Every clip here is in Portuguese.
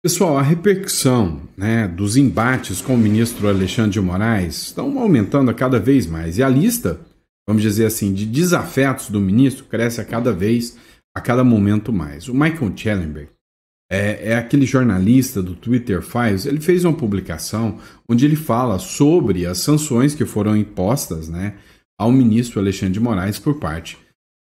Pessoal, a repercussão, né, dos embates com o ministro Alexandre de Moraes estão aumentando a cada vez mais. E a lista, vamos dizer assim, de desafetos do ministro cresce a cada vez, a cada momento mais. O Michael Schellenberg é aquele jornalista do Twitter Files. Ele fez uma publicação onde ele fala sobre as sanções que foram impostas, né, ao ministro Alexandre de Moraes por parte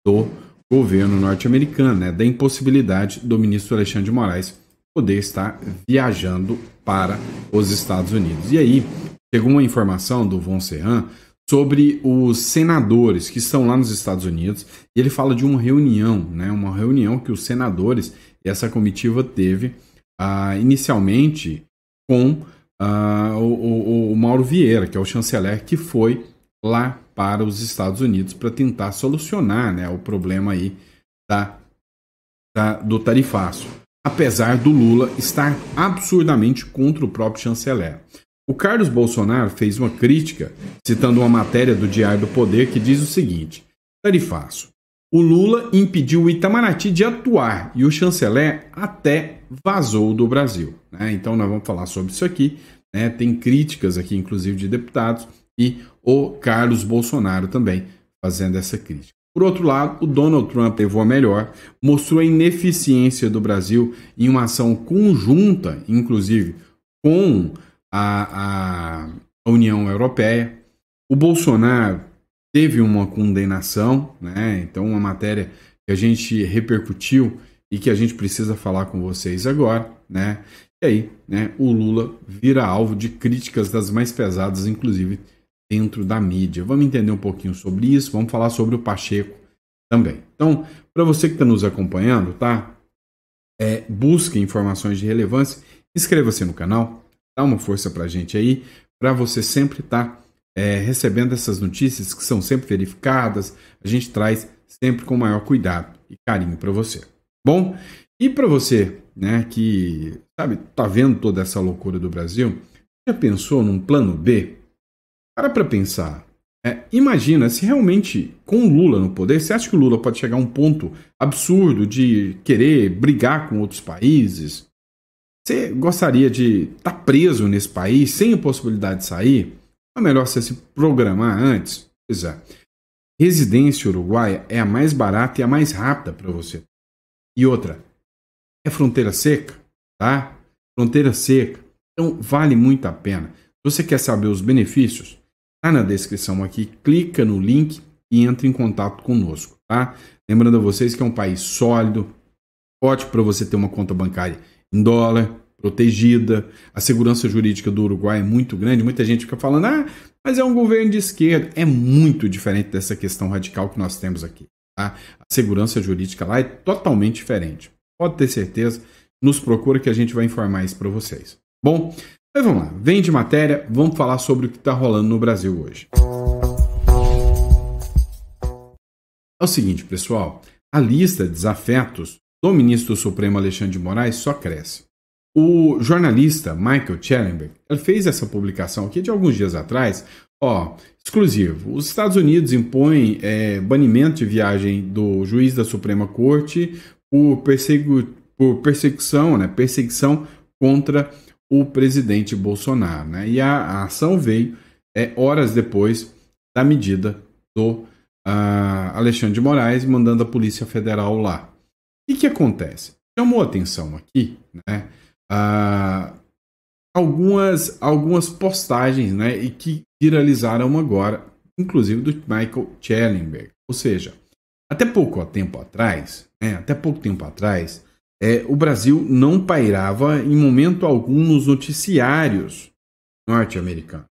do governo norte-americano, né, da impossibilidade do ministro Alexandre de Moraes poder estar viajando para os Estados Unidos. E aí, chegou uma informação do Von Serran sobre os senadores que estão lá nos Estados Unidos, e ele fala de uma reunião, né, uma reunião que os senadores e essa comitiva teve inicialmente com o Mauro Vieira, que é o chanceler, que foi lá para os Estados Unidos para tentar solucionar, né, o problema aí do tarifaço, apesar do Lula estar absurdamente contra o próprio chanceler. O Carlos Bolsonaro fez uma crítica, citando uma matéria do Diário do Poder que diz o seguinte: tarifaço. O Lula impediu o Itamaraty de atuar e o chanceler até vazou do Brasil. Né? Então nós vamos falar sobre isso aqui. Né? Tem críticas aqui, inclusive, de deputados, e o Carlos Bolsonaro também fazendo essa crítica. Por outro lado, o Donald Trump levou a melhor, mostrou a ineficiência do Brasil em uma ação conjunta, inclusive com a União Europeia. O Bolsonaro teve uma condenação, né? Então uma matéria que a gente repercutiu e que a gente precisa falar com vocês agora, né? E aí, né, o Lula vira alvo de críticas das mais pesadas, inclusive dentro da mídia. Vamos entender um pouquinho sobre isso, vamos falar sobre o Pacheco também. Então, para você que está nos acompanhando, tá? Busque informações de relevância, inscreva-se no canal, dá uma força para a gente aí, para você sempre estar recebendo essas notícias que são sempre verificadas, a gente traz sempre com o maior cuidado e carinho para você. Bom, e para você, né, que sabe, tá vendo toda essa loucura do Brasil, já pensou num plano B? Para pensar. Imagina se realmente, com o Lula no poder, você acha que o Lula pode chegar a um ponto absurdo de querer brigar com outros países? Você gostaria de estar preso nesse país sem a possibilidade de sair? É melhor você se programar antes? Pois é. Residência uruguaia é a mais barata e a mais rápida para você. E outra, é fronteira seca, tá? Fronteira seca. Então vale muito a pena. Se você quer saber os benefícios, tá na descrição aqui, clica no link e entre em contato conosco, tá? Lembrando a vocês que é um país sólido, ótimo para você ter uma conta bancária em dólar, protegida. A segurança jurídica do Uruguai é muito grande. Muita gente fica falando, mas é um governo de esquerda. É muito diferente dessa questão radical que nós temos aqui, tá? A segurança jurídica lá é totalmente diferente. Pode ter certeza, nos procura que a gente vai informar isso para vocês. Bom, mas vamos lá, vem de matéria, vamos falar sobre o que está rolando no Brasil hoje. É o seguinte, pessoal, a lista de desafetos do ministro do Supremo Alexandre de Moraes só cresce. O jornalista Michael Schellenberg, ele fez essa publicação aqui de alguns dias atrás, exclusivo. Os Estados Unidos impõem banimento de viagem do juiz da Suprema Corte por perseguição, né, perseguição contra o presidente Bolsonaro, né? E a ação veio horas depois da medida do Alexandre de Moraes mandando a Polícia Federal lá. O que acontece? Chamou atenção aqui, né? Algumas postagens, né? E que viralizaram agora, inclusive do Michael Schellenberg. Ou seja, até pouco tempo atrás, o Brasil não pairava em momento algum nos noticiários norte-americanos.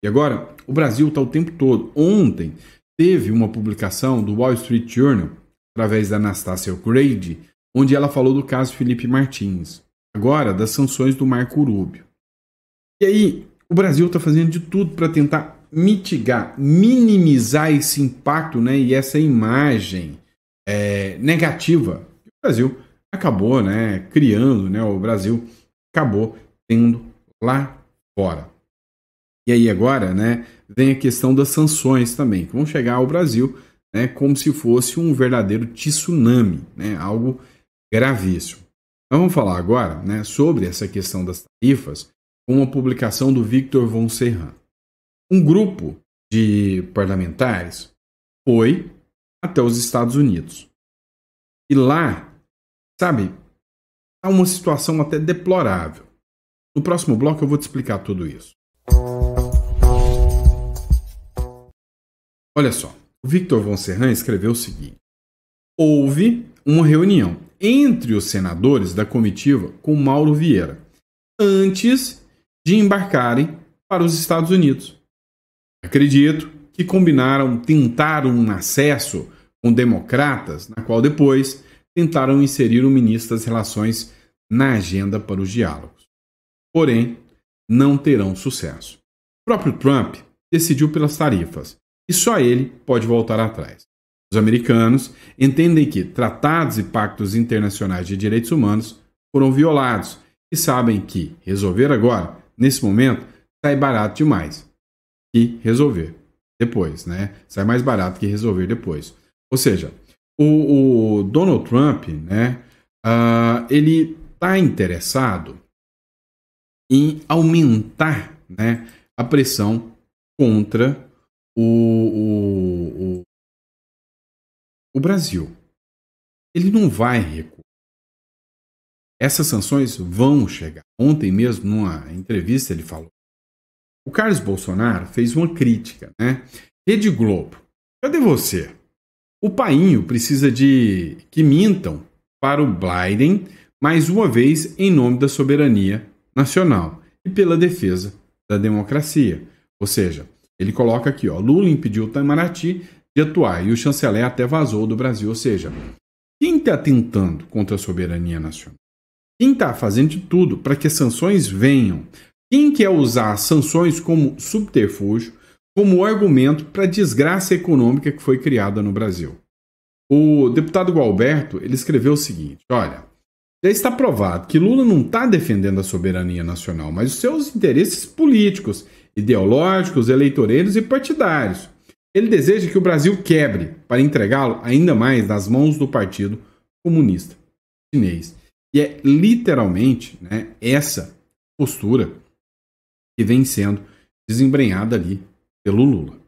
E agora, o Brasil está o tempo todo. Ontem, teve uma publicação do Wall Street Journal, através da Anastasia O'Grady, onde ela falou do caso Felipe Martins. Agora, das sanções do Marco Rubio. E aí, o Brasil está fazendo de tudo para tentar mitigar, minimizar esse impacto, né, e essa imagem negativa que o Brasil acabou, né, criando, né, o Brasil acabou tendo lá fora. E aí agora, né, vem a questão das sanções também, que vão chegar ao Brasil, né, como se fosse um verdadeiro tsunami, né, algo gravíssimo. Nós vamos falar agora, né, sobre essa questão das tarifas com uma publicação do Victor von Serran. Um grupo de parlamentares foi até os Estados Unidos. E lá, sabe, há uma situação até deplorável. No próximo bloco eu vou te explicar tudo isso. Olha só, o Victor von Serran escreveu o seguinte: houve uma reunião entre os senadores da comitiva com Mauro Vieira antes de embarcarem para os Estados Unidos. Acredito que tentaram um acesso com democratas, na qual depois tentaram inserir o ministro das Relações na agenda para os diálogos. Porém, não terão sucesso. O próprio Trump decidiu pelas tarifas e só ele pode voltar atrás. Os americanos entendem que tratados e pactos internacionais de direitos humanos foram violados e sabem que resolver agora, nesse momento, sai barato demais que resolver depois, né? Sai mais barato que resolver depois. Ou seja, o Donald Trump, né, ele está interessado em aumentar, né, a pressão contra o Brasil. Ele não vai recuar. Essas sanções vão chegar. Ontem mesmo, numa entrevista, ele falou. O Carlos Bolsonaro fez uma crítica, né? Rede Globo, cadê você? O painho precisa de que mintam para o Biden mais uma vez em nome da soberania nacional e pela defesa da democracia. Ou seja, ele coloca aqui, ó, Lula impediu o Itamaraty de atuar e o chanceler até vazou do Brasil. Ou seja, quem está tentando contra a soberania nacional? Quem está fazendo de tudo para que as sanções venham? Quem quer usar as sanções como subterfúgio, como argumento para a desgraça econômica que foi criada no Brasil? O deputado Gualberto, ele escreveu o seguinte, olha, já está provado que Lula não está defendendo a soberania nacional, mas os seus interesses políticos, ideológicos, eleitoreiros e partidários. Ele deseja que o Brasil quebre para entregá-lo ainda mais nas mãos do Partido Comunista Chinês. E é literalmente, né, essa postura que vem sendo desembrenhada ali pelo Lula,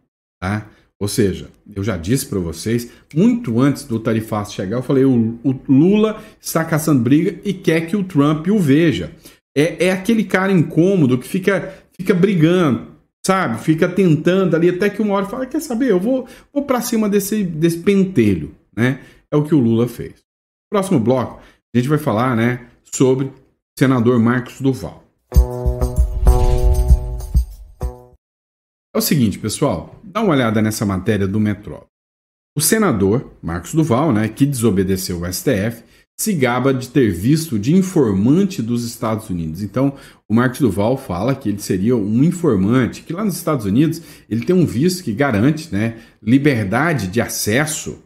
tá? Ou seja, eu já disse para vocês, muito antes do tarifaço chegar, eu falei, o Lula está caçando briga e quer que o Trump o veja. É aquele cara incômodo que fica brigando, sabe? Fica tentando ali, até que uma hora fala, quer saber, eu vou para cima desse pentelho, né? É o que o Lula fez. No próximo bloco, a gente vai falar, né, sobre o senador Marcos Duval. É o seguinte, pessoal, dá uma olhada nessa matéria do Metrópole. O senador Marcos Duval, né, que desobedeceu o STF, se gaba de ter visto de informante dos Estados Unidos. Então, o Marcos Duval fala que ele seria um informante, que lá nos Estados Unidos ele tem um visto que garante, né, liberdade de acesso,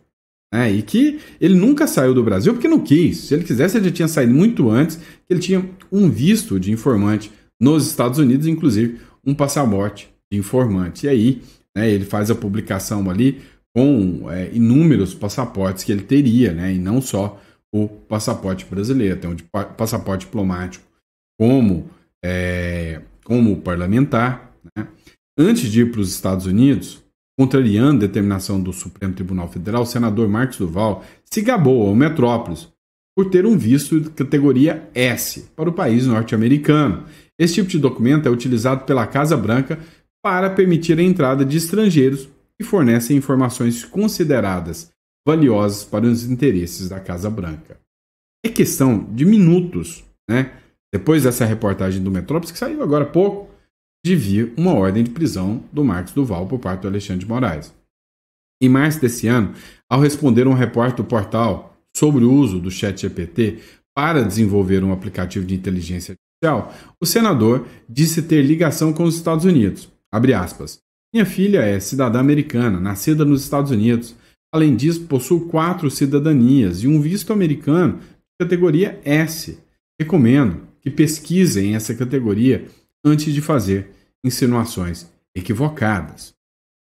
né, e que ele nunca saiu do Brasil porque não quis. Se ele quisesse, ele já tinha saído muito antes, que ele tinha um visto de informante nos Estados Unidos, inclusive um passaporte de informante. E aí, né, ele faz a publicação ali com inúmeros passaportes que ele teria, né, e não só o passaporte brasileiro, tem um passaporte diplomático como parlamentar, né? Antes de ir para os Estados Unidos, contrariando a determinação do Supremo Tribunal Federal, o senador Marcos Duval se gabou ao Metrópolis por ter um visto de categoria S para o país norte-americano. Esse tipo de documento é utilizado pela Casa Branca para permitir a entrada de estrangeiros que fornecem informações consideradas valiosas para os interesses da Casa Branca. É questão de minutos, né, depois dessa reportagem do Metrópolis, que saiu agora há pouco, de vir uma ordem de prisão do Marcos Duval por parte do Alexandre de Moraes. Em março desse ano, ao responder um repórter do portal sobre o uso do ChatGPT para desenvolver um aplicativo de inteligência artificial, o senador disse ter ligação com os Estados Unidos. Abre aspas. Minha filha é cidadã americana, nascida nos Estados Unidos. Além disso, possuo 4 cidadanias e um visto americano de categoria S. Recomendo que pesquisem essa categoria antes de fazer insinuações equivocadas.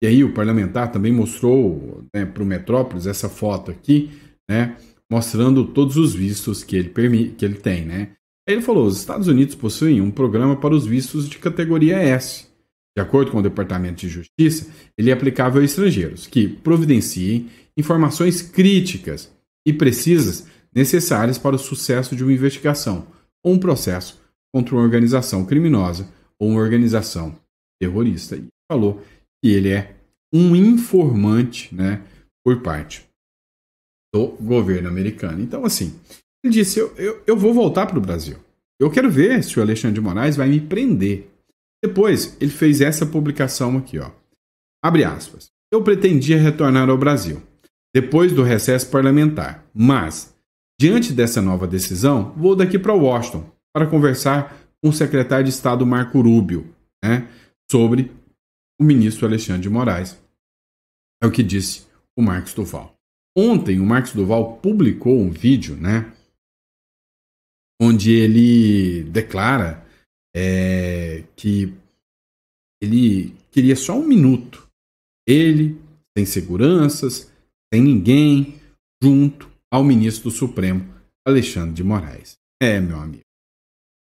E aí o parlamentar também mostrou, né, para o Metrópolis essa foto aqui, né, mostrando todos os vistos que ele tem, né? Aí ele falou, os Estados Unidos possuem um programa para os vistos de categoria S. De acordo com o Departamento de Justiça, ele é aplicável a estrangeiros que providenciem informações críticas e precisas necessárias para o sucesso de uma investigação ou um processo contra uma organização criminosa ou uma organização terrorista. E falou que ele é um informante, né, por parte do governo americano. Então, assim, ele disse, eu vou voltar para o Brasil. Eu quero ver se o Alexandre de Moraes vai me prender. Depois, ele fez essa publicação aqui, ó. Abre aspas. Eu pretendia retornar ao Brasil, depois do recesso parlamentar, mas, diante dessa nova decisão, vou daqui para Washington para conversar com o secretário de Estado Marco Rubio, né, sobre o ministro Alexandre de Moraes. É o que disse o Marcos Duval. Ontem, o Marcos Duval publicou um vídeo, né, onde ele declara que ele queria só um minuto. Ele, sem seguranças, sem ninguém, junto ao ministro do Supremo, Alexandre de Moraes. Meu amigo.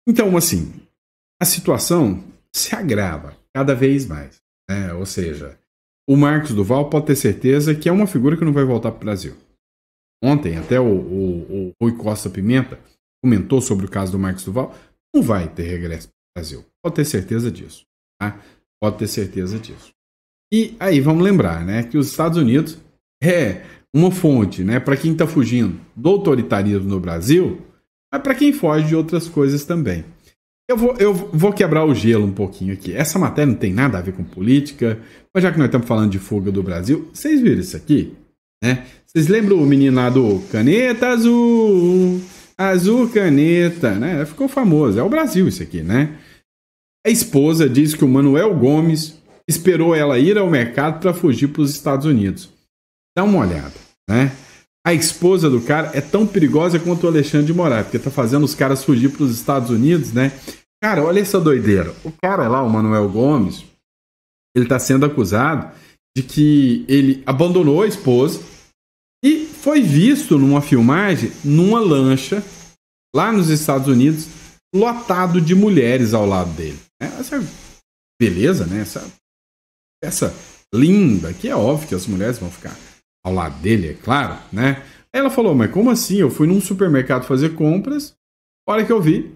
Então, assim, a situação se agrava cada vez mais, né? Ou seja, o Marcos Duval pode ter certeza que é uma figura que não vai voltar para o Brasil. Ontem, até o Rui Costa Pimenta comentou sobre o caso do Marcos Duval. Não vai ter regresso para o Brasil. Pode ter certeza disso. Tá? Pode ter certeza disso. E aí, vamos lembrar, né, que os Estados Unidos é uma fonte, né, para quem está fugindo do autoritarismo no Brasil, mas para quem foge de outras coisas também. Eu vou quebrar o gelo um pouquinho aqui. Essa matéria não tem nada a ver com política, mas já que nós estamos falando de fuga do Brasil, vocês viram isso aqui? Né? Vocês lembram o menino lá do Caneta Azul? Azul Caneta, né? Ficou famoso. É o Brasil isso aqui, né? A esposa diz que o Manuel Gomes esperou ela ir ao mercado para fugir para os Estados Unidos. Dá uma olhada, né? A esposa do cara é tão perigosa quanto o Alexandre de Moraes, porque tá fazendo os caras fugir para os Estados Unidos, né? Cara, olha essa doideira. O cara lá, o Manuel Gomes, ele tá sendo acusado de que ele abandonou a esposa e foi visto numa filmagem numa lancha lá nos Estados Unidos, lotado de mulheres ao lado dele. Essa beleza, né? Essa linda, que é óbvio que as mulheres vão ficar ao lado dele, é claro, né? Aí ela falou, mas como assim? Eu fui num supermercado fazer compras, a hora que eu vi,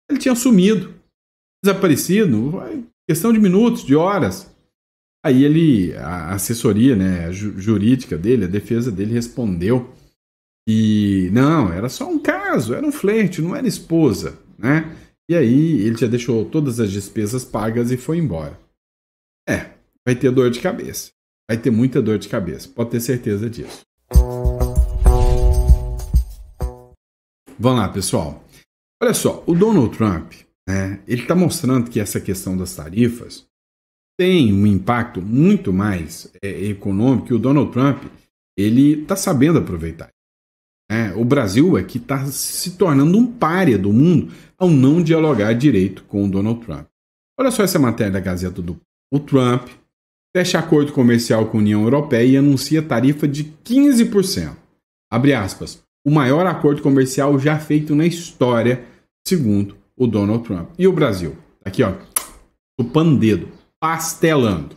ele tinha sumido, desaparecido, questão de minutos, de horas. Aí a assessoria, né, a jurídica dele, a defesa dele respondeu que não, era só um caso, era um flerte, não era esposa, né? E aí ele já deixou todas as despesas pagas e foi embora. Vai ter dor de cabeça. Vai ter muita dor de cabeça, pode ter certeza disso. Vamos lá, pessoal. Olha só, o Donald Trump, né, ele está mostrando que essa questão das tarifas tem um impacto muito mais econômico, que o Donald Trump ele está sabendo aproveitar. O Brasil é que está se tornando um pária do mundo ao não dialogar direito com o Donald Trump. Olha só essa matéria da Gazeta do Trump. Fecha acordo comercial com a União Europeia e anuncia tarifa de 15%. Abre aspas. O maior acordo comercial já feito na história, segundo o Donald Trump. E o Brasil? Aqui, ó, chupando dedo, pastelando.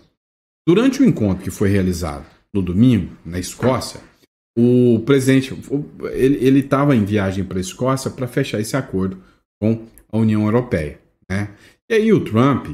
Durante o encontro que foi realizado no domingo, na Escócia, o presidente ele estava em viagem para a Escócia para fechar esse acordo com a União Europeia, né? E aí o Trump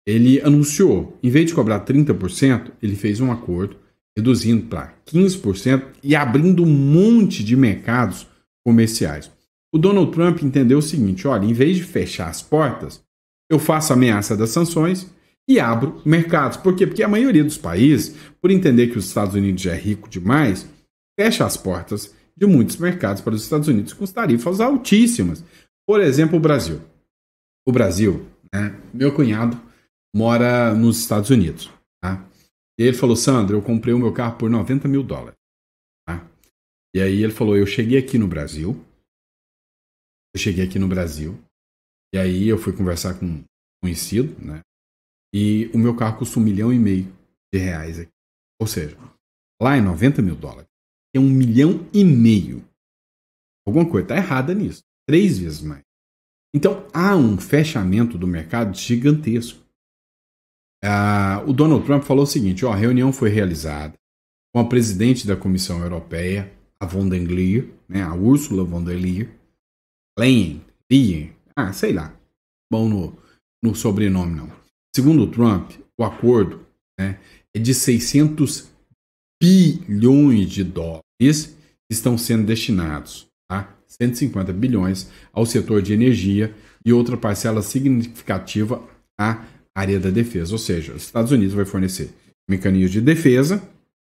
ele anunciou, em vez de cobrar 30%, ele fez um acordo reduzindo para 15% e abrindo um monte de mercados comerciais. O Donald Trump entendeu o seguinte, olha, em vez de fechar as portas, eu faço a ameaça das sanções e abro mercados. Por quê? Porque a maioria dos países, por entender que os Estados Unidos já é rico demais, fecha as portas de muitos mercados para os Estados Unidos com tarifas altíssimas. Por exemplo, o Brasil. O Brasil, né, meu cunhado mora nos Estados Unidos, tá? E ele falou, Sandro, eu comprei o meu carro por $90 mil, tá? E aí ele falou, eu cheguei aqui no Brasil, e aí eu fui conversar com um conhecido, né? E o meu carro custa $1,5 milhão aqui. Ou seja, lá é $90 mil, é $1,5 milhão. Alguma coisa está errada nisso. 3 vezes mais. Então, há um fechamento do mercado gigantesco. O Donald Trump falou o seguinte, a reunião foi realizada com a presidente da Comissão Europeia, a von der Leyen, né, a Ursula von der Leyen, sei lá, bom no sobrenome não. Segundo o Trump, o acordo, né, é de 600 bilhões de dólares que estão sendo destinados, tá? 150 bilhões ao setor de energia e outra parcela significativa à área da defesa. Ou seja, os Estados Unidos vai fornecer mecanismos de defesa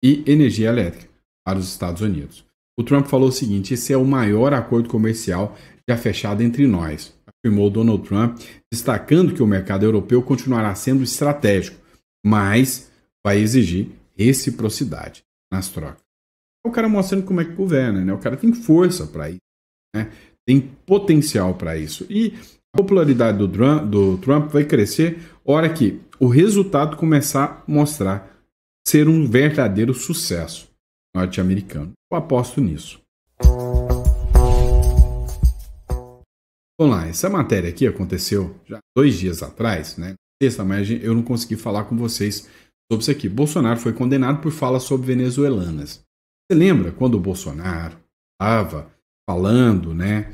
e energia elétrica para os Estados Unidos. O Trump falou o seguinte, esse é o maior acordo comercial já fechado entre nós, afirmou Donald Trump, destacando que o mercado europeu continuará sendo estratégico, mas vai exigir reciprocidade nas trocas. O cara mostrando como é que governa, né? O cara tem força para isso, né? Tem potencial para isso. E a popularidade do Trump vai crescer a hora que o resultado começar a mostrar ser um verdadeiro sucesso norte-americano. Eu aposto nisso. Vamos lá, essa matéria aqui aconteceu já 2 dias atrás, né? Sexta, mas eu não consegui falar com vocês sobre isso aqui. Bolsonaro foi condenado por falas sobre venezuelanas. Você lembra quando o Bolsonaro estava falando, né,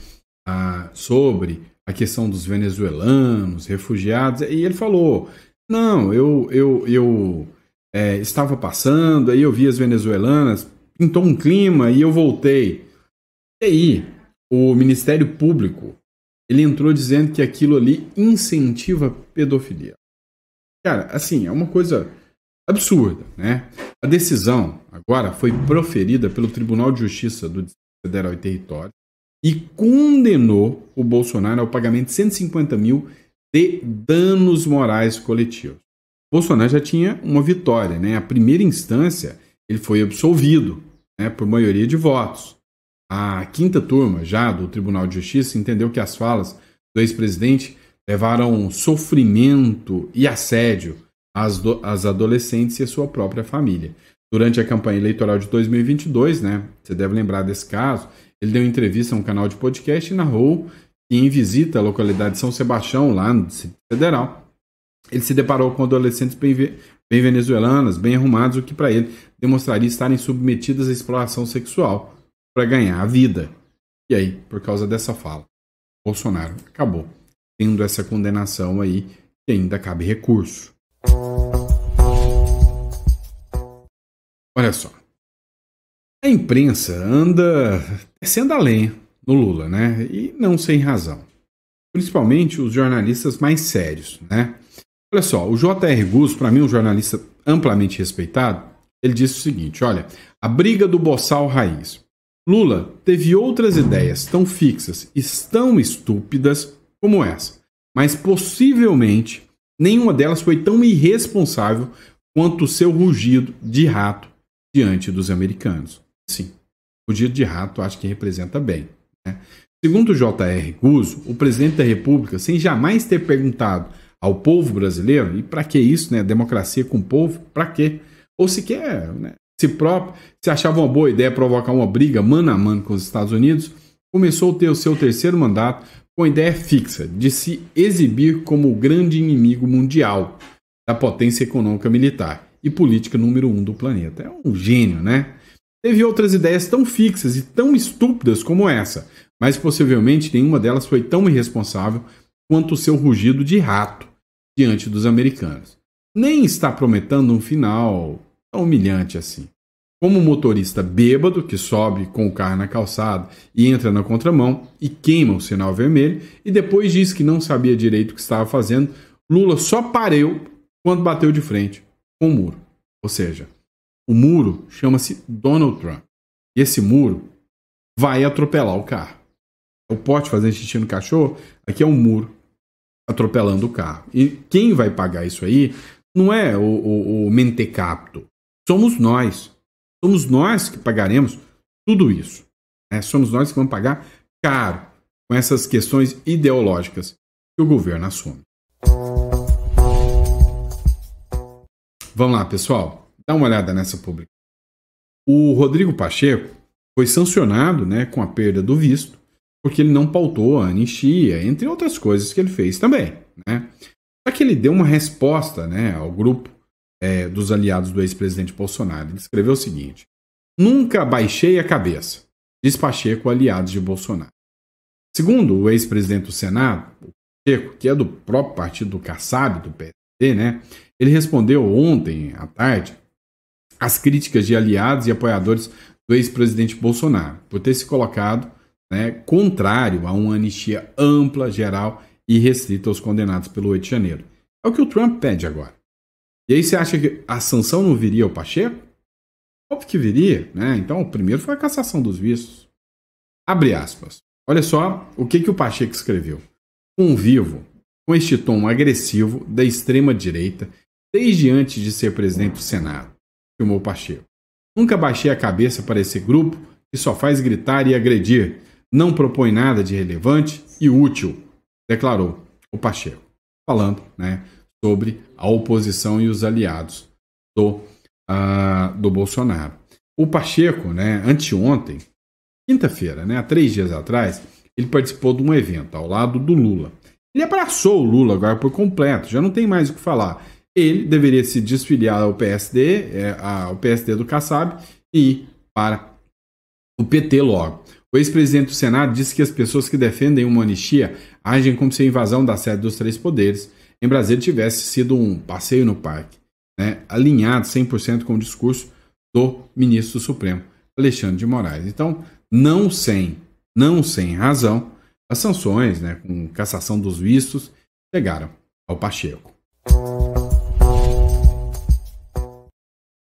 sobre a questão dos venezuelanos, refugiados, e ele falou, não, eu estava passando, aí eu vi as venezuelanas, pintou um clima e eu voltei. E aí, o Ministério Público, ele entrou dizendo que aquilo ali incentiva pedofilia. Cara, assim, é uma coisa absurda, né? A decisão agora foi proferida pelo Tribunal de Justiça do Distrito Federal e Território e condenou o Bolsonaro ao pagamento de 150 mil de danos morais coletivos. O Bolsonaro já tinha uma vitória, né? A primeira instância, ele foi absolvido, né, por maioria de votos. A 5ª turma já do Tribunal de Justiça entendeu que as falas do ex-presidente levaram sofrimento e assédio às adolescentes e à sua própria família. Durante a campanha eleitoral de 2022, né, você deve lembrar desse caso, ele deu entrevista a um canal de podcast e narrou que em visita à localidade de São Sebastião, lá no Distrito Federal, ele se deparou com adolescentes bem venezuelanas, bem arrumadas, o que para ele demonstraria estarem submetidas à exploração sexual para ganhar a vida. E aí, por causa dessa fala, Bolsonaro acabou tendo essa condenação aí que ainda cabe recurso. Olha só. A imprensa anda descendo a lenha no Lula, né? E não sem razão. Principalmente os jornalistas mais sérios, né? Olha só, o J.R. Guzzo, para mim um jornalista amplamente respeitado, ele disse o seguinte, olha, a briga do boçal raiz. Lula teve outras ideias tão fixas e tão estúpidas como essa, mas possivelmente nenhuma delas foi tão irresponsável quanto o seu rugido de rato diante dos americanos. Sim, o rugido de rato acho que representa bem, né? Segundo o J.R. Guzzo, o presidente da República, sem jamais ter perguntado ao povo brasileiro, e para que isso, né? Democracia com o povo, para quê? Ou sequer, né, se achava uma boa ideia provocar uma briga mano a mano com os Estados Unidos, começou a ter o seu 3º mandato com a ideia fixa de se exibir como o grande inimigo mundial da potência econômica militar e política número 1 do planeta. É um gênio, né? Teve outras ideias tão fixas e tão estúpidas como essa, mas possivelmente nenhuma delas foi tão irresponsável quanto o seu rugido de rato diante dos americanos. Nem está prometendo um final tão humilhante assim. Como um motorista bêbado que sobe com o carro na calçada e entra na contramão e queima o sinal vermelho e depois diz que não sabia direito o que estava fazendo, Lula só parou quando bateu de frente com o muro. Ou seja, o muro chama-se Donald Trump. E esse muro vai atropelar o carro. O pote fazendo xixi no cachorro, aqui é um muro atropelando o carro. E quem vai pagar isso aí não é o mentecapto. Somos nós. Somos nós que pagaremos tudo isso. Né? Somos nós que vamos pagar caro com essas questões ideológicas que o governo assume. Vamos lá, pessoal. Dá uma olhada nessa publicação. O Rodrigo Pacheco foi sancionado, né, com a perda do visto, porque ele não pautou a anistia, entre outras coisas que ele fez também, né? Só que ele deu uma resposta, né, ao grupo dos aliados do ex-presidente Bolsonaro. Ele escreveu o seguinte: nunca baixei a cabeça, diz Pacheco, aliados de Bolsonaro. Segundo o ex-presidente do Senado, o Pacheco, que é do próprio partido do Kassab, do PSD, né, ele respondeu ontem à tarde às críticas de aliados e apoiadores do ex-presidente Bolsonaro, por ter se colocado, né, contrário a uma anistia ampla, geral e restrita aos condenados pelo 8 de janeiro. É o que o Trump pede agora. E aí você acha que a sanção não viria ao Pacheco? Óbvio que viria, né? Então o primeiro foi a cassação dos vistos. Abre aspas. Olha só o que o Pacheco escreveu. Convivo com este tom agressivo da extrema-direita desde antes de ser presidente do Senado, afirmou Pacheco. Nunca baixei a cabeça para esse grupo que só faz gritar e agredir, não propõe nada de relevante e útil, declarou o Pacheco, falando, né, sobre a oposição e os aliados do Bolsonaro. O Pacheco, né, anteontem, quinta-feira, né, há 3 dias atrás, ele participou de um evento ao lado do Lula. Ele abraçou o Lula agora por completo, já não tem mais o que falar. Ele deveria se desfiliar ao PSD, ao PSD do Kassab, e ir para o PT logo. O ex-presidente do Senado disse que as pessoas que defendem uma anistia agem como se a invasão da sede dos 3 poderes em Brasília tivesse sido um passeio no parque, né, alinhado 100% com o discurso do ministro do Supremo, Alexandre de Moraes. Então, não sem razão, as sanções, né, com cassação dos vistos, chegaram ao Pacheco.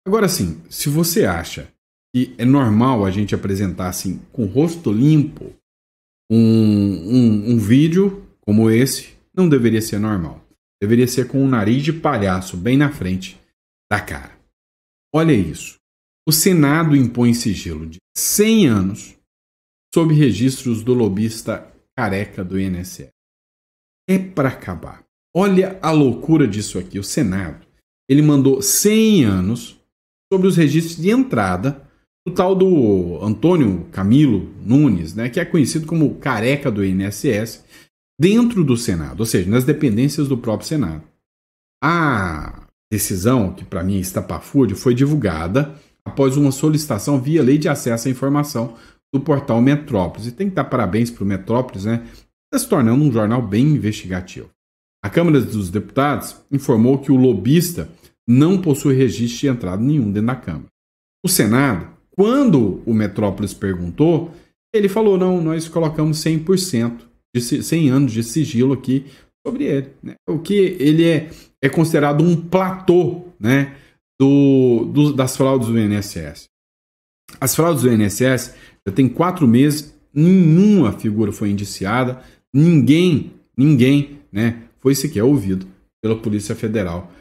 Agora sim, se você acha que é normal a gente apresentar assim, com o rosto limpo, um vídeo como esse, não deveria ser normal. Deveria ser com o nariz de palhaço bem na frente da cara. Olha isso. O Senado impõe sigilo de 100 anos sob registros do lobista careca do INSS. É para acabar. Olha a loucura disso aqui. O Senado, ele mandou 100 anos sobre os registros de entrada do tal do Antônio Camilo Nunes, né, que é conhecido como careca do INSS, dentro do Senado, ou seja, nas dependências do próprio Senado. A decisão, que para mim é estapafúrdio, foi divulgada após uma solicitação via Lei de Acesso à Informação do portal Metrópolis. E tem que dar parabéns para o Metrópolis, né? Está se tornando um jornal bem investigativo. A Câmara dos Deputados informou que o lobista não possui registro de entrada nenhum dentro da Câmara. O Senado, quando o Metrópolis perguntou, ele falou, não, nós colocamos 100% de 100 anos de sigilo aqui sobre ele, né? O que ele é considerado um platô, né, das fraudes do INSS. As fraudes do INSS já tem 4 meses, nenhuma figura foi indiciada, ninguém, né, foi sequer ouvido pela Polícia Federal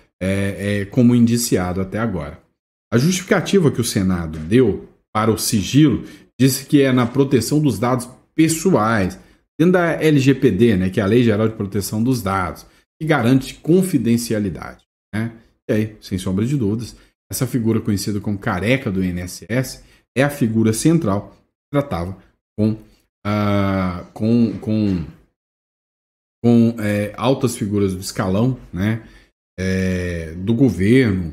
como indiciado até agora. A justificativa que o Senado deu para o sigilo disse que é na proteção dos dados pessoais, dentro da LGPD, né, que é a Lei Geral de Proteção dos Dados, que garante confidencialidade, né? E aí, sem sombra de dúvidas, essa figura conhecida como careca do INSS é a figura central que tratava com altas figuras do escalão, né, do governo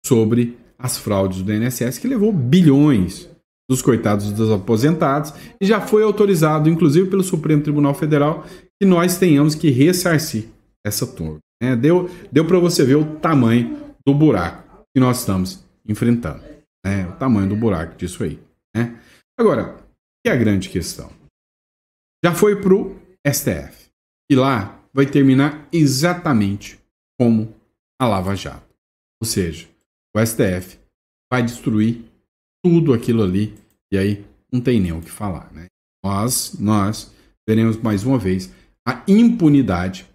sobre as fraudes do INSS, que levou bilhões dos coitados dos aposentados, e já foi autorizado, inclusive pelo Supremo Tribunal Federal, que nós tenhamos que ressarcir essa turma. Deu para você ver o tamanho do buraco que nós estamos enfrentando. O tamanho do buraco disso aí. Né? Agora, que é a grande questão? Já foi para o STF. E lá vai terminar exatamente como a Lava Jato. Ou seja, o STF vai destruir tudo aquilo ali, e aí não tem nem o que falar, né? Nós veremos mais uma vez a impunidade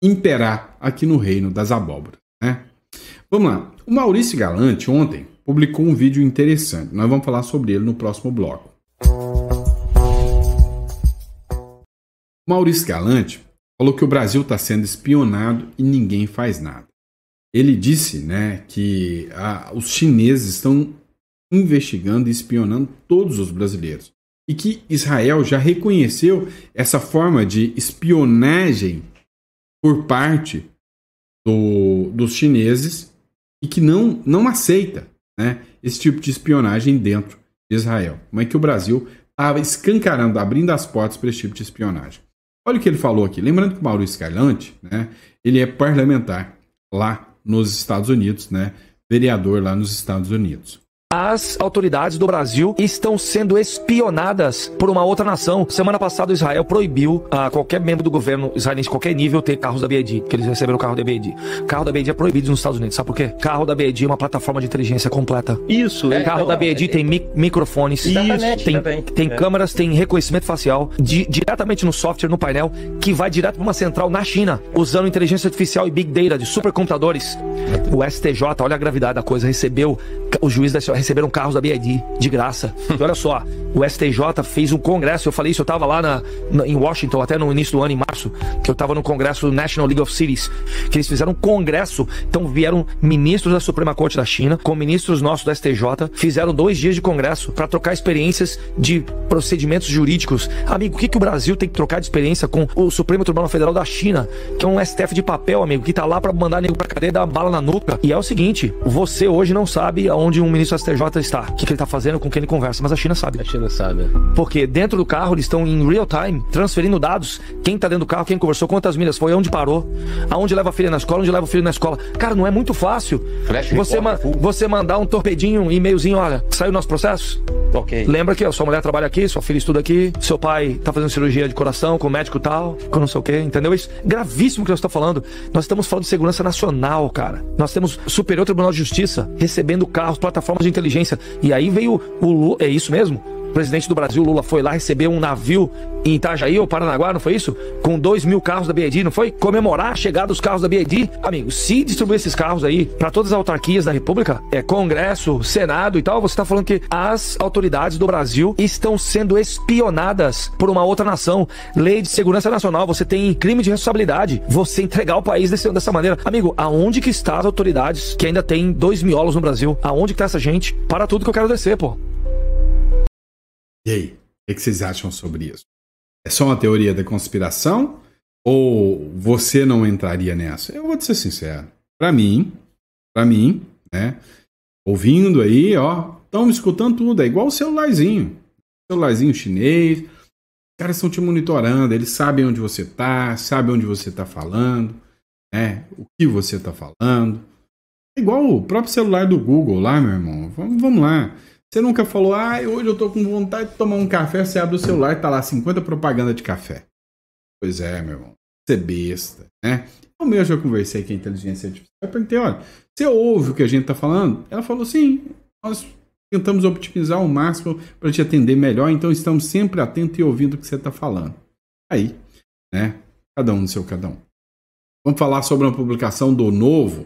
imperar aqui no reino das abóboras, né? Vamos lá. O Maurício Galante ontem publicou um vídeo interessante. Nós vamos falar sobre ele no próximo bloco. O Maurício Galante falou que o Brasil está sendo espionado e ninguém faz nada. Ele disse, né, que os chineses estão investigando e espionando todos os brasileiros. E que Israel já reconheceu essa forma de espionagem por parte dos chineses e que não aceita, né, esse tipo de espionagem dentro de Israel. Como é que o Brasil estava escancarando, abrindo as portas para esse tipo de espionagem. Olha o que ele falou aqui. Lembrando que o Maurício Scarlatti, né, ele é parlamentar lá nos Estados Unidos, né, vereador lá nos Estados Unidos. As autoridades do Brasil estão sendo espionadas por uma outra nação. Semana passada, Israel proibiu a qualquer membro do governo israelense, qualquer nível, ter carros da BYD, que eles receberam o carro da BYD. Carro da BYD é proibido nos Estados Unidos, sabe por quê? Carro da BYD é uma plataforma de inteligência completa. Isso. Carro da BYD tem microfones, tem câmeras, tem reconhecimento facial, diretamente no software, no painel, que vai direto para uma central na China, usando inteligência artificial e Big Data de supercomputadores. O STJ, olha a gravidade da coisa, os juízes receberam carros da BYD de graça. E olha só, o STJ fez um congresso, eu falei isso, eu estava lá em Washington, até no início do ano, em março, que eu estava no congresso National League of Cities, que eles fizeram um congresso, então vieram ministros da Suprema Corte da China, com ministros nossos do STJ, fizeram 2 dias de congresso para trocar experiências de procedimentos jurídicos. Amigo, o que o Brasil tem que trocar de experiência com o Supremo Tribunal Federal da China, que é um STF de papel, amigo, que tá lá para mandar nego pra cadeia e dar uma bala na nuca? E é o seguinte, você hoje não sabe aonde um ministro do STJ está, o que ele está fazendo, com quem ele conversa, mas a China sabe. A China sabe. Porque dentro do carro eles estão em real time, transferindo dados, quem está dentro do carro, quem conversou, quantas milhas foi, onde parou, aonde leva a filha na escola, onde leva o filho na escola. Cara, não é muito fácil você mandar um torpedinho, um e-mailzinho, olha, saiu nosso processo? Ok. Lembra que sua mulher trabalha aqui, sua filha estuda aqui, seu pai tá fazendo cirurgia de coração com o médico tal, com não sei o que, entendeu? Isso gravíssimo que nós estamos falando. Nós estamos falando de segurança nacional, cara. Nós temos Superior Tribunal de Justiça recebendo carros, plataformas de inteligência. E aí veio o Lula, é isso mesmo? O presidente do Brasil, Lula, foi lá receber um navio em Itajaí ou Paranaguá, não foi isso? Com 2.000 carros da BYD, não foi? Comemorar a chegada dos carros da BYD. Amigo, se distribuir esses carros aí para todas as autarquias da República, Congresso, Senado e tal, você tá falando que as autoridades do Brasil estão sendo espionadas por uma outra nação. Lei de segurança nacional, você tem crime de responsabilidade. Você entregar o país dessa maneira. Amigo, aonde que estão as autoridades que ainda tem 2 miolos no Brasil? Aonde que tá essa gente? Para tudo que eu quero descer, pô. E aí, o que vocês acham sobre isso? É só uma teoria da conspiração? Ou você não entraria nessa? Eu vou te ser sincero. Pra mim, né? Ouvindo aí, ó, estão me escutando tudo. É igual o celularzinho. Celularzinho chinês. Os caras estão te monitorando. Eles sabem onde você tá, sabem onde você tá falando, né? O que você tá falando. É igual o próprio celular do Google lá, meu irmão. Vamos lá. Você nunca falou, hoje eu tô com vontade de tomar um café, você abre o celular e tá lá 50 propaganda de café. Pois é, meu irmão. Você é besta, né? Eu mesmo já conversei com a inteligência artificial. Eu perguntei, olha, você ouve o que a gente tá falando? Ela falou, sim, nós tentamos optimizar o máximo para te atender melhor, então estamos sempre atentos e ouvindo o que você tá falando. Aí, né? Cada um no seu cada um. Vamos falar sobre uma publicação do Novo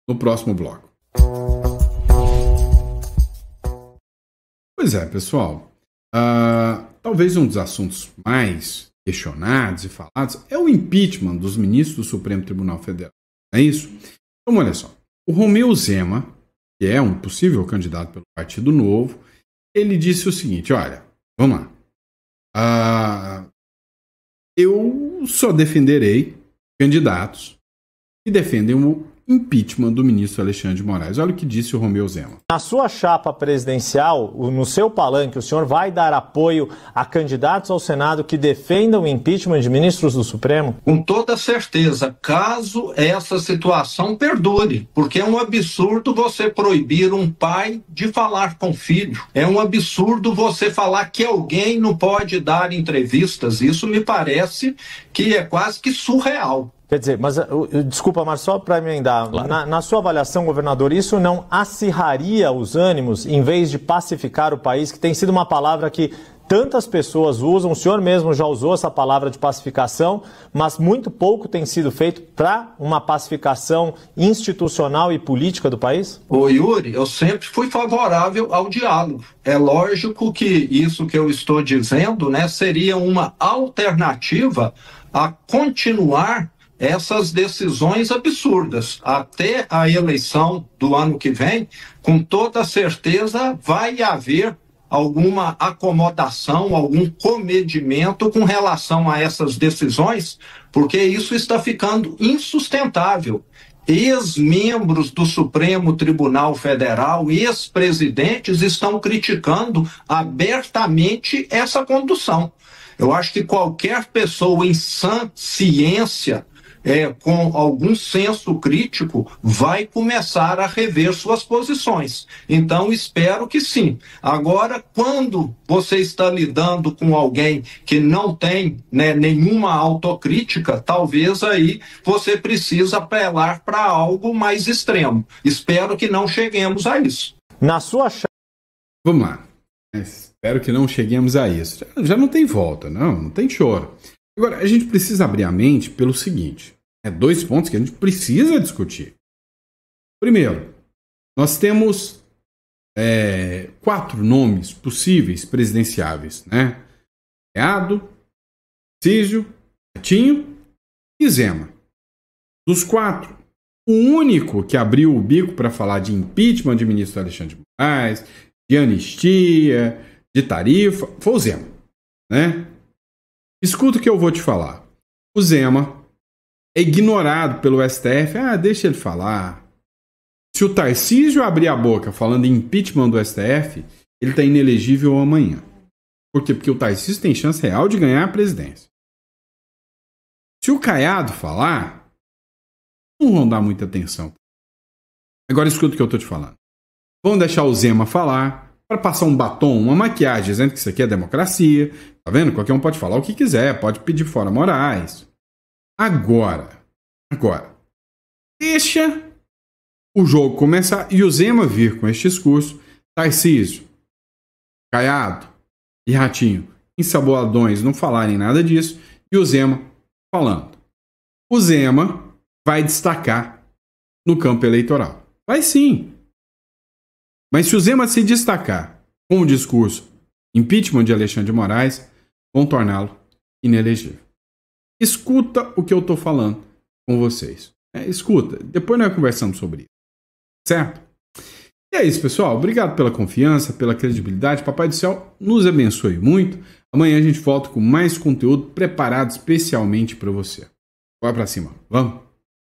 no próximo bloco. Pois é, pessoal, talvez um dos assuntos mais questionados e falados é o impeachment dos ministros do Supremo Tribunal Federal. Não é isso? Então, olha só. O Romeu Zema, que é um possível candidato pelo Partido Novo, ele disse o seguinte, olha, vamos lá. Eu só defenderei candidatos que defendem o impeachment do ministro Alexandre de Moraes. Olha o que disse o Romeu Zema. Na sua chapa presidencial, no seu palanque, o senhor vai dar apoio a candidatos ao Senado que defendam o impeachment de ministros do Supremo? Com toda certeza, caso essa situação perdure, porque é um absurdo você proibir um pai de falar com o filho. É um absurdo você falar que alguém não pode dar entrevistas. Isso me parece que é quase que surreal. Quer dizer, mas desculpa, mas só para emendar, claro. Na sua avaliação, governador, isso não acirraria os ânimos em vez de pacificar o país, que tem sido uma palavra que tantas pessoas usam, o senhor mesmo já usou essa palavra de pacificação, mas muito pouco tem sido feito para uma pacificação institucional e política do país? Ô Yuri, eu sempre fui favorável ao diálogo. É lógico que isso que eu estou dizendo, né, seria uma alternativa a continuar essas decisões absurdas. Até a eleição do ano que vem, com toda certeza, vai haver alguma acomodação, algum comedimento com relação a essas decisões, porque isso está ficando insustentável. Ex-membros do Supremo Tribunal Federal, ex-presidentes, estão criticando abertamente essa condução. Eu acho que qualquer pessoa em sã ciência, com algum senso crítico, vai começar a rever suas posições. Então, espero que sim. Agora, quando você está lidando com alguém que não tem, né, nenhuma autocrítica, talvez aí você precisa apelar para algo mais extremo. Espero que não cheguemos a isso. Na sua Vamos lá. Espero que não cheguemos a isso. Já não tem volta, não tem choro. Agora, a gente precisa abrir a mente pelo seguinte. Dois pontos que a gente precisa discutir. Primeiro, nós temos 4 nomes possíveis presidenciáveis, né? Caiado, Tarcísio, Ratinho e Zema. Dos 4, o único que abriu o bico para falar de impeachment de ministro Alexandre de Moraes, de anistia, de tarifa, foi o Zema, né? Escuta o que eu vou te falar. O Zema é ignorado pelo STF. Deixa ele falar. Se o Tarcísio abrir a boca falando em impeachment do STF, ele está inelegível amanhã. Por quê? Porque o Tarcísio tem chance real de ganhar a presidência. Se o Caiado falar, não vão dar muita atenção. Agora escuta o que eu estou te falando. Vão deixar o Zema falar para passar um batom, uma maquiagem, dizendo que isso aqui é democracia. Tá vendo? Qualquer um pode falar o que quiser, pode pedir fora Moraes. Agora, deixa o jogo começar e o Zema vir com este discurso. Tarcísio, Caiado e Ratinho, ensaboadões, não falarem nada disso, e o Zema falando. O Zema vai destacar no campo eleitoral. Vai sim. Mas se o Zema se destacar com o discurso impeachment de Alexandre de Moraes, vão torná-lo inelegível. Escuta o que eu estou falando com vocês. Escuta, depois nós conversamos sobre isso. Certo? E é isso, pessoal. Obrigado pela confiança, pela credibilidade. Papai do Céu nos abençoe muito. Amanhã a gente volta com mais conteúdo preparado especialmente para você. Bora para cima. Vamos?